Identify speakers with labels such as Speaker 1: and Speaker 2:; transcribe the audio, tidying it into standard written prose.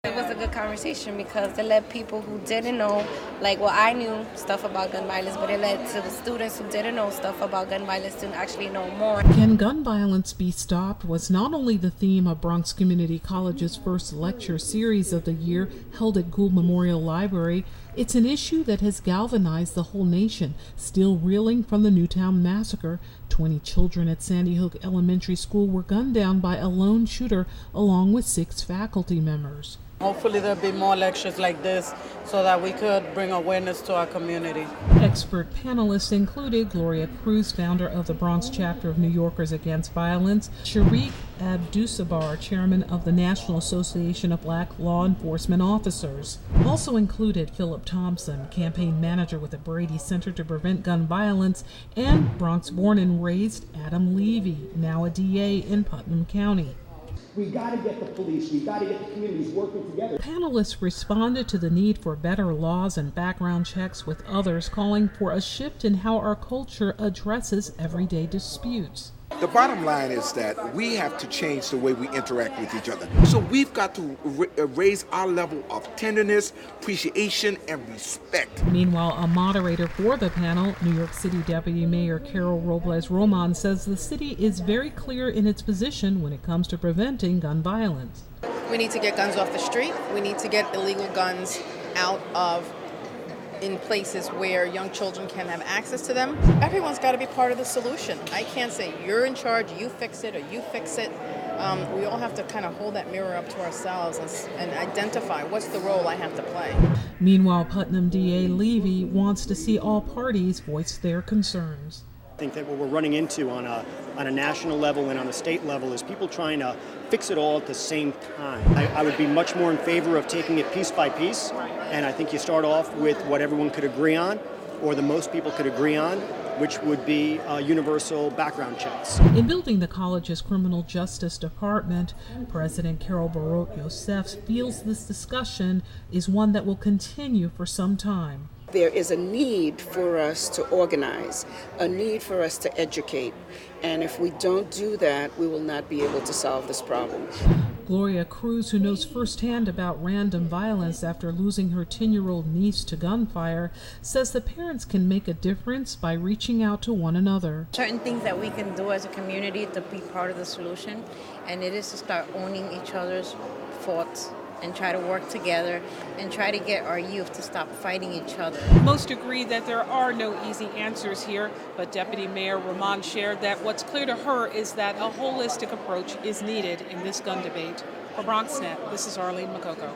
Speaker 1: It was a good conversation because it led people who didn't know, I knew stuff about gun violence, but it led to the students who didn't know stuff about gun violence to actually know more.
Speaker 2: Can gun violence be stopped was not only the theme of Bronx Community College's first lecture series of the year held at Gould Memorial Library. It's an issue that has galvanized the whole nation, still reeling from the Newtown massacre. 20 children at Sandy Hook Elementary School were gunned down by a lone shooter along with 6 faculty members.
Speaker 3: Hopefully there'll be more lectures like this so that we could bring awareness to our community.
Speaker 2: Expert panelists included Gloria Cruz, founder of the Bronx chapter of New Yorkers Against Violence, Sharik Abdusabar, chairman of the National Association of Black Law Enforcement Officers. Also included Philip Thompson, campaign manager with the Brady Center to Prevent Gun Violence, and Bronx-born and raised Adam Levy, now a DA in Putnam County.
Speaker 4: We got to get the police, we got to get the communities working together.
Speaker 2: Panelists responded to the need for better laws and background checks, with others calling for a shift in how our culture addresses everyday disputes.
Speaker 5: The bottom line is that we have to change the way we interact with each other. So we've got to raise our level of tenderness, appreciation, and respect.
Speaker 2: Meanwhile, a moderator for the panel, New York City Deputy Mayor Carol Robles Roman, says the city is very clear in its position when it comes to preventing gun violence.
Speaker 6: We need to get guns off the street. We need to get illegal guns out of in places where young children can have access to them. Everyone's got to be part of the solution. I can't say you're in charge, you fix it, or you fix it. We all have to kind of hold that mirror up to ourselves and identify what's the role I have to play.
Speaker 2: Meanwhile, Putnam DA Levy wants to see all parties voice their concerns.
Speaker 7: I think that what we're running into on a national level and on a state level is people trying to fix it all at the same time. I would be much more in favor of taking it piece by piece, and I think you start off with what everyone could agree on, or the most people could agree on, which would be universal background checks.
Speaker 2: In building the college's criminal justice department, President Carol Baroque Yosef feels this discussion is one that will continue for some time.
Speaker 8: There is a need for us to organize, a need for us to educate, and if we don't do that, we will not be able to solve this problem.
Speaker 2: Gloria Cruz, who knows firsthand about random violence after losing her 10-year-old niece to gunfire, says the parents can make a difference by reaching out to one another.
Speaker 1: Certain things that we can do as a community to be part of the solution, and it is to start owning each other's faults and try to work together and try to get our youth to stop fighting each other.
Speaker 9: Most agree that there are no easy answers here, but Deputy Mayor Roman shared that what's clear to her is that a holistic approach is needed in this gun debate. For BronxNet, this is Arlene Makoko.